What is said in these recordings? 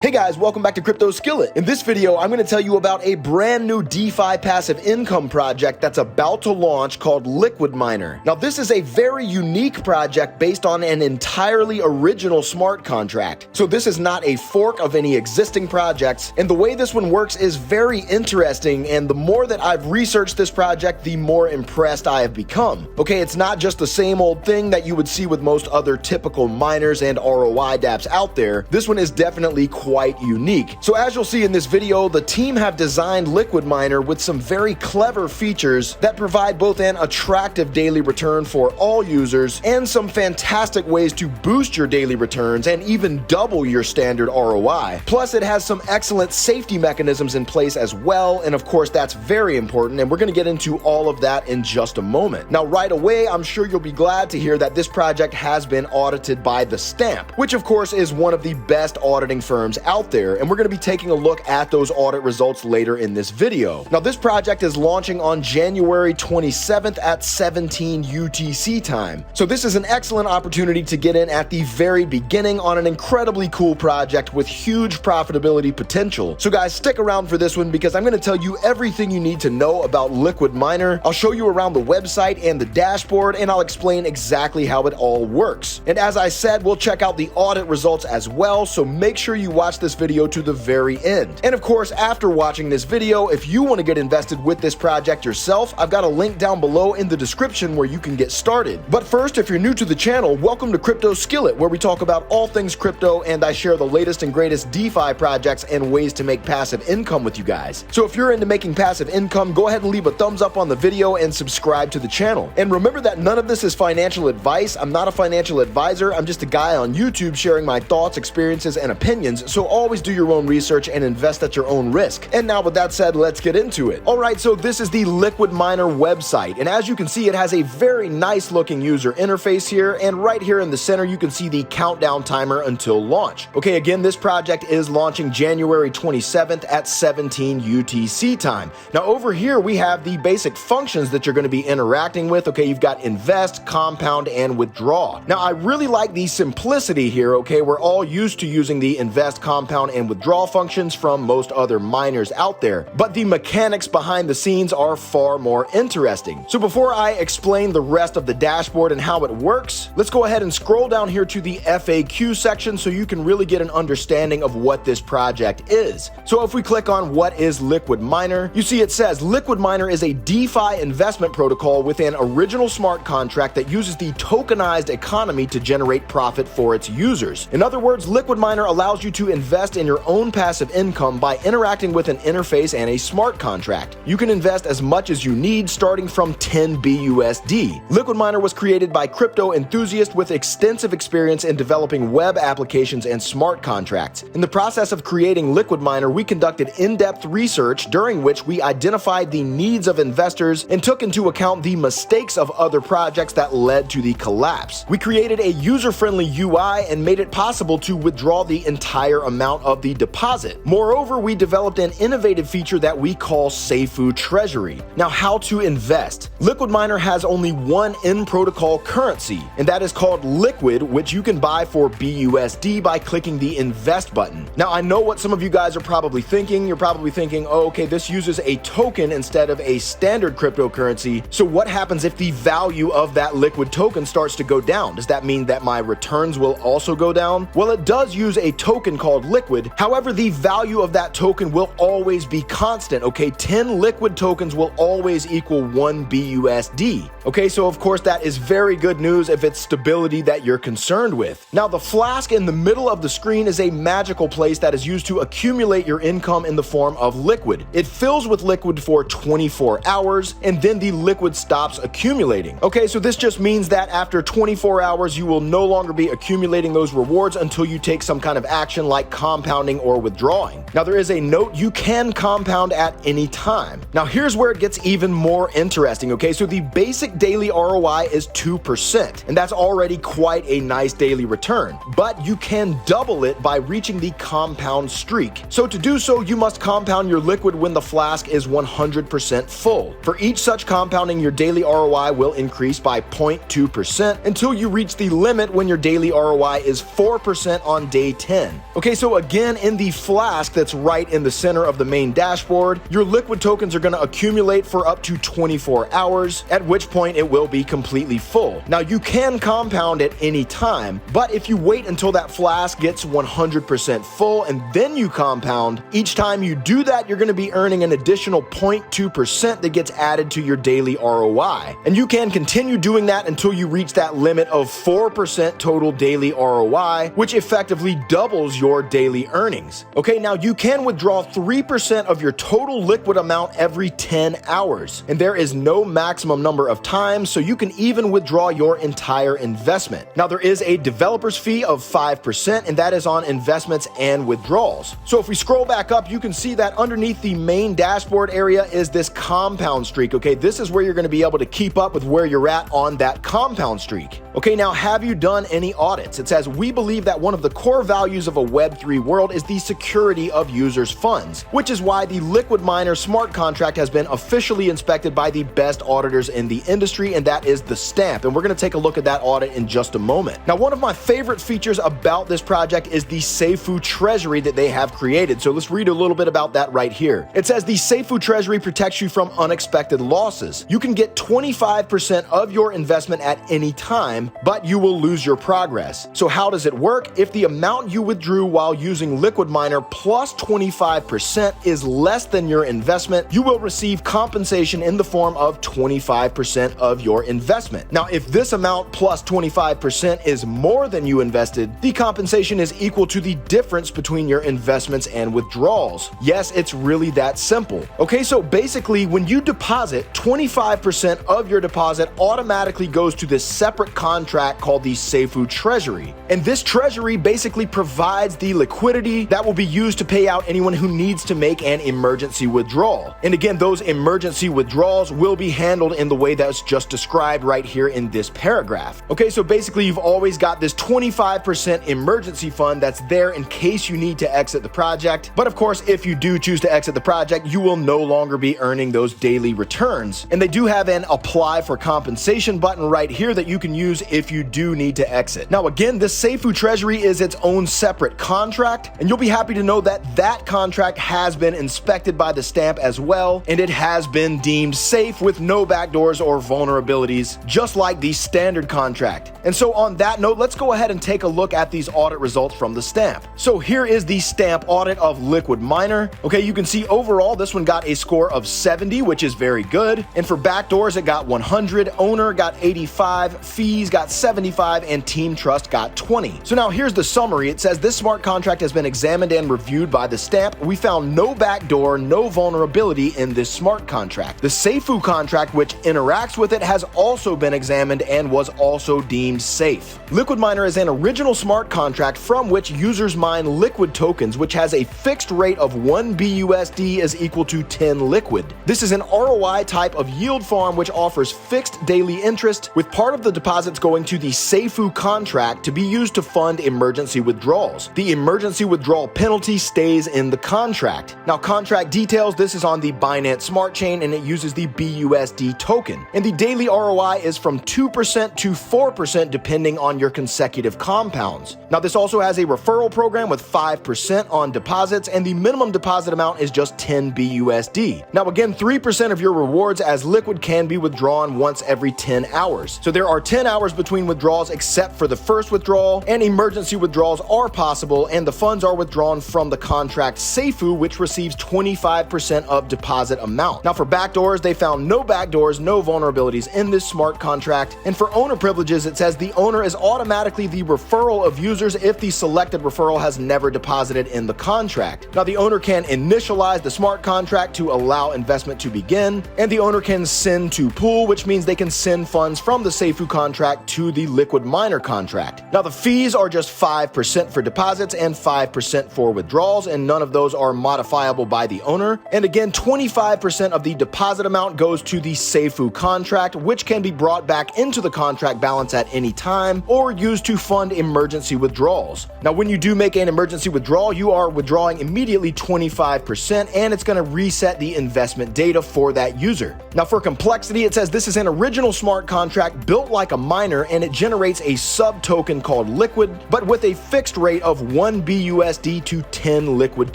Hey guys, welcome back to Crypto Skillet. In this video, I'm going to tell you about a brand new DeFi passive income project that's about to launch called LiquidMiner. Now, this is a very unique project based on an entirely original smart contract. So this is not a fork of any existing projects, and the way this one works is very interesting, and the more that I've researched this project, the more impressed I have become. Okay, it's not just the same old thing that you would see with most other typical miners and ROI dApps out there. This one is definitely quite unique. So as you'll see in this video, the team have designed LiquidMiner with some very clever features that provide both an attractive daily return for all users and some fantastic ways to boost your daily returns and even double your standard ROI. Plus, it has some excellent safety mechanisms in place as well, and of course that's very important, and we're going to get into all of that in just a moment. Now, right away, I'm sure you'll be glad to hear that this project has been audited by the Stamp, which of course is one of the best auditing firms out there, and we're going to be taking a look at those audit results later in this video. Now, this project is launching on January 27th at 17 UTC time. So this is an excellent opportunity to get in at the very beginning on an incredibly cool project with huge profitability potential. So guys, stick around for this one because I'm going to tell you everything you need to know about LiquidMiner. I'll show you around the website and the dashboard, and I'll explain exactly how it all works. And as I said, we'll check out the audit results as well, so make sure you watch this video to the very end. And of course, after watching this video, if you want to get invested with this project yourself, I've got a link down below in the description where you can get started. But first, if you're new to the channel, welcome to Crypto Skillet, where we talk about all things crypto and I share the latest and greatest DeFi projects and ways to make passive income with you guys. So if you're into making passive income, go ahead and leave a thumbs up on the video and subscribe to the channel. And remember that none of this is financial advice. I'm not a financial advisor. I'm just a guy on YouTube sharing my thoughts, experiences, and opinions. So always do your own research and invest at your own risk. And now with that said, let's get into it. Alright, so this is the LiquidMiner website, and as you can see, it has a very nice looking user interface here, and right here in the center you can see the countdown timer until launch. Okay, again, this project is launching January 27th at 17 UTC time. Now over here we have the basic functions that you're going to be interacting with. Okay, you've got invest, compound, and withdraw. Now I really like the simplicity here. Okay, we're all used to using the invest, compound, and withdraw functions from most other miners out there, but the mechanics behind the scenes are far more interesting. So before I explain the rest of the dashboard and how it works, let's go ahead and scroll down here to the FAQ section so you can really get an understanding of what this project is. So if we click on what is LiquidMiner, you see it says LiquidMiner is a DeFi investment protocol with an original smart contract that uses the tokenized economy to generate profit for its users. In other words, LiquidMiner allows you to invest in your own passive income by interacting with an interface and a smart contract. You can invest as much as you need, starting from 10 BUSD. LiquidMiner was created by crypto enthusiasts with extensive experience in developing web applications and smart contracts. In the process of creating LiquidMiner, we conducted in-depth research during which we identified the needs of investors and took into account the mistakes of other projects that led to the collapse. We created a user-friendly UI and made it possible to withdraw the entire amount of the deposit. Moreover, we developed an innovative feature that we call Seifu Treasury. Now, how to invest? LiquidMiner has only one in-protocol currency, and that is called Liquid, which you can buy for BUSD by clicking the invest button. Now, I know what some of you guys are probably thinking. You're probably thinking, oh, okay, this uses a token instead of a standard cryptocurrency. So what happens if the value of that Liquid token starts to go down? Does that mean that my returns will also go down? Well, it does use a token called Liquid. However, the value of that token will always be constant. Okay, 10 Liquid tokens will always equal 1 BUSD. Okay, so of course that is very good news if it's stability that you're concerned with. Now, the flask in the middle of the screen is a magical place that is used to accumulate your income in the form of liquid. It fills with liquid for 24 hours, and then the liquid stops accumulating. Okay, so this just means that after 24 hours, you will no longer be accumulating those rewards until you take some kind of action like compounding or withdrawing. Now, there is a note: you can compound at any time. Now, here's where it gets even more interesting. Okay, so the basic daily ROI is 2%, and that's already quite a nice daily return, but you can double it by reaching the compound streak. So to do so, you must compound your liquid when the flask is 100% full. For each such compounding, your daily ROI will increase by 0.2% until you reach the limit when your daily ROI is 4% on day 10. Okay, Okay, so again, in the flask that's right in the center of the main dashboard, your liquid tokens are going to accumulate for up to 24 hours, at which point it will be completely full. Now, you can compound at any time, but if you wait until that flask gets 100% full and then you compound, each time you do that, you're going to be earning an additional 0.2% that gets added to your daily ROI. And you can continue doing that until you reach that limit of 4% total daily ROI, which effectively doubles your daily earnings. Okay, now you can withdraw 3% of your total liquid amount every 10 hours. And there is no maximum number of times, so you can even withdraw your entire investment. Now, there is a developer's fee of 5%, and that is on investments and withdrawals. So if we scroll back up, you can see that underneath the main dashboard area is this compound streak. Okay, this is where you're going to be able to keep up with where you're at on that compound streak. Okay, now have you done any audits? It says, we believe that one of the core values of a Web3 world is the security of users' funds, which is why the LiquidMiner smart contract has been officially inspected by the best auditors in the industry, and that is the Stamp. And we're going to take a look at that audit in just a moment. Now, one of my favorite features about this project is the Seifu treasury that they have created. So let's read a little bit about that right here. It says the Seifu treasury protects you from unexpected losses. You can get 25% of your investment at any time, but you will lose your progress. So how does it work? If the amount you withdrew while using LiquidMiner plus 25% is less than your investment, you will receive compensation in the form of 25% of your investment. Now, if this amount plus 25% is more than you invested, the compensation is equal to the difference between your investments and withdrawals. Yes, it's really that simple. Okay, so basically, when you deposit, 25% of your deposit automatically goes to this separate contract called the Seifu treasury. And this treasury basically provides the liquidity that will be used to pay out anyone who needs to make an emergency withdrawal. And again, those emergency withdrawals will be handled in the way that's just described right here in this paragraph. Okay, so basically you've always got this 25% emergency fund that's there in case you need to exit the project. But of course, if you do choose to exit the project, you will no longer be earning those daily returns. And they do have an apply for compensation button right here that you can use if you do need to exit. Now again, this Seifu treasury is its own separate contract, and you'll be happy to know that that contract has been inspected by the Stamp as well, and it has been deemed safe with no backdoors or vulnerabilities, just like the standard contract. And so on that note, let's go ahead and take a look at these audit results from the Stamp. So here is the Stamp audit of LiquidMiner. Okay, you can see overall this one got a score of 70, which is very good. And for backdoors, it got 100, owner got 85, fees got 75, and team trust got 20. So now here's the summary. It says this smart contract has been examined and reviewed by the Stamp. We found no backdoor, no vulnerability in this smart contract. The Seifu contract, which interacts with it, has also been examined and was also deemed safe. LiquidMiner is an original smart contract from which users mine liquid tokens, which has a fixed rate of 1 BUSD is equal to 10 liquid. This is an ROI type of yield farm which offers fixed daily interest, with part of the deposits going to the Seifu contract to be used to fund emergency withdrawals. The emergency withdrawal penalty stays in the contract. Now, contract details, this is on the Binance Smart Chain and it uses the BUSD token. And the daily ROI is from 2% to 4% depending on your consecutive compounds. Now, this also has a referral program with 5% on deposits, and the minimum deposit amount is just 10 BUSD. Now, again, 3% of your rewards as liquid can be withdrawn once every 10 hours. So there are 10 hours between withdrawals except for the first withdrawal, and emergency withdrawals are possible, and the funds are withdrawn from the contract Seifu, which receives 25% of deposit amount. Now, for backdoors, they found no backdoors, no vulnerabilities in this smart contract. And for owner privileges, it says the owner is automatically the referral of users if the selected referral has never deposited in the contract. Now, the owner can initialize the smart contract to allow investment to begin, and the owner can send to pool, which means they can send funds from the Seifu contract to the LiquidMiner contract. Now, the fees are just 5% for deposits and 5% for withdrawals, and none of those are modifiable by the owner. And again, 25% of the deposit amount goes to the Seifu contract, which can be brought back into the contract balance at any time or used to fund emergency withdrawals. Now, when you do make an emergency withdrawal, you are withdrawing immediately 25%, and it's going to reset the investment data for that user. Now, for complexity, it says this is an original smart contract built like a miner, and it generates a sub token called Liquid, but with a fixed rate of 1 BUSD to 10 liquid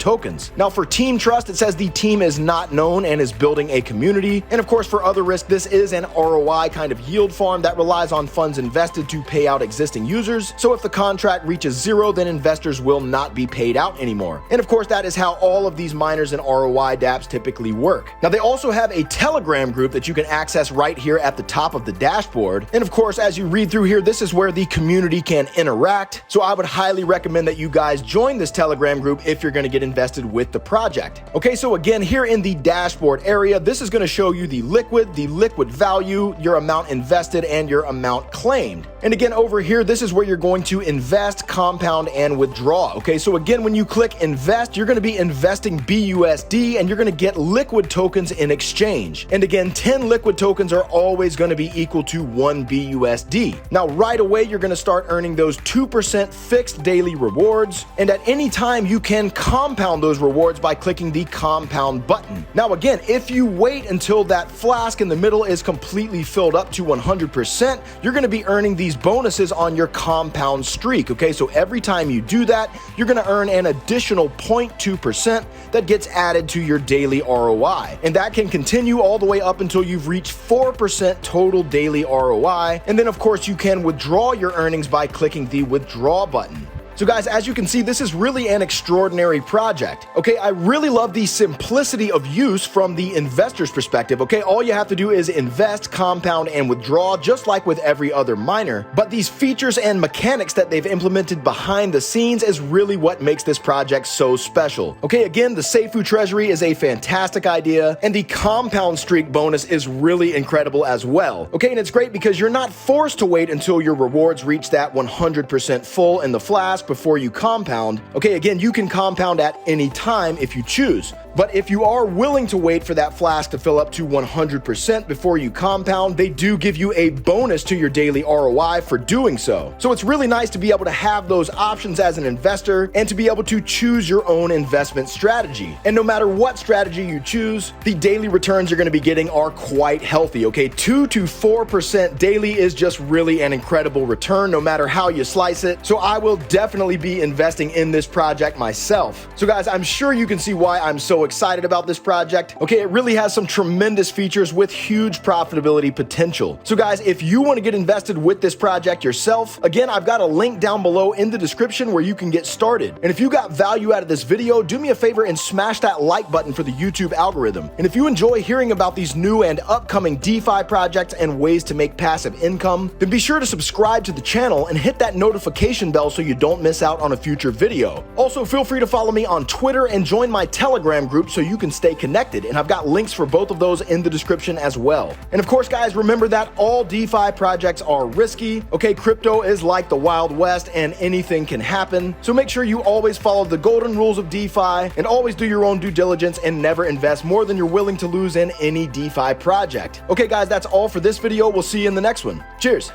tokens. Now for team trust, it says the team is not known and is building a community. And of course for other risk, this is an ROI kind of yield farm that relies on funds invested to pay out existing users. So if the contract reaches zero, then investors will not be paid out anymore. And of course that is how all of these miners and ROI dApps typically work. Now they also have a Telegram group that you can access right here at the top of the dashboard. And of course, as you read through here, this is where the community can interact. So I would highly recommend that you guys join this Telegram group if you're going to get invested with the project. Okay, so again, here in the dashboard area, this is going to show you the liquid value, your amount invested, and your amount claimed. And again, over here, this is where you're going to invest, compound, and withdraw. Okay, so again, when you click invest, you're going to be investing BUSD and you're going to get liquid tokens in exchange. And again, 10 liquid tokens are always going to be equal to 1 BUSD. Now, right away, you're going to start earning those 2% fixed daily rewards. And at any time, you can compound those rewards by clicking the compound button. Now, again, if you wait until that flask in the middle is completely filled up to 100%, you're going to be earning these bonuses on your compound streak. Okay, so every time you do that, you're going to earn an additional 0.2% that gets added to your daily ROI. And that can continue all the way up until you've reached 4% total daily ROI. And then of course you can withdraw your earnings by clicking the withdraw button. So guys, as you can see, this is really an extraordinary project. Okay, I really love the simplicity of use from the investor's perspective. Okay, all you have to do is invest, compound, and withdraw, just like with every other miner. But these features and mechanics that they've implemented behind the scenes is really what makes this project so special. Okay, again, the Seifu Treasury is a fantastic idea, and the compound streak bonus is really incredible as well. Okay, and it's great because you're not forced to wait until your rewards reach that 100% full in the flask before you compound. Okay, again, you can compound at any time if you choose. But if you are willing to wait for that flask to fill up to 100% before you compound, they do give you a bonus to your daily ROI for doing so. So it's really nice to be able to have those options as an investor and to be able to choose your own investment strategy. And no matter what strategy you choose, the daily returns you're going to be getting are quite healthy. Okay, 2 to 4% daily is just really an incredible return no matter how you slice it. So I will definitely be investing in this project myself. So guys, I'm sure you can see why I'm so excited about this project. Okay, it really has some tremendous features with huge profitability potential. So guys, if you want to get invested with this project yourself, again, I've got a link down below in the description where you can get started. And if you got value out of this video, do me a favor and smash that like button for the YouTube algorithm. And if you enjoy hearing about these new and upcoming DeFi projects and ways to make passive income, then be sure to subscribe to the channel and hit that notification bell so you don't miss out on a future video. Also, feel free to follow me on Twitter and join my Telegram group so you can stay connected, and I've got links for both of those in the description as well. And of course, guys, remember that all DeFi projects are risky. Okay, crypto is like the Wild West and anything can happen. So make sure you always follow the golden rules of DeFi and always do your own due diligence and never invest more than you're willing to lose in any DeFi project. Okay, guys, that's all for this video. We'll see you in the next one. Cheers.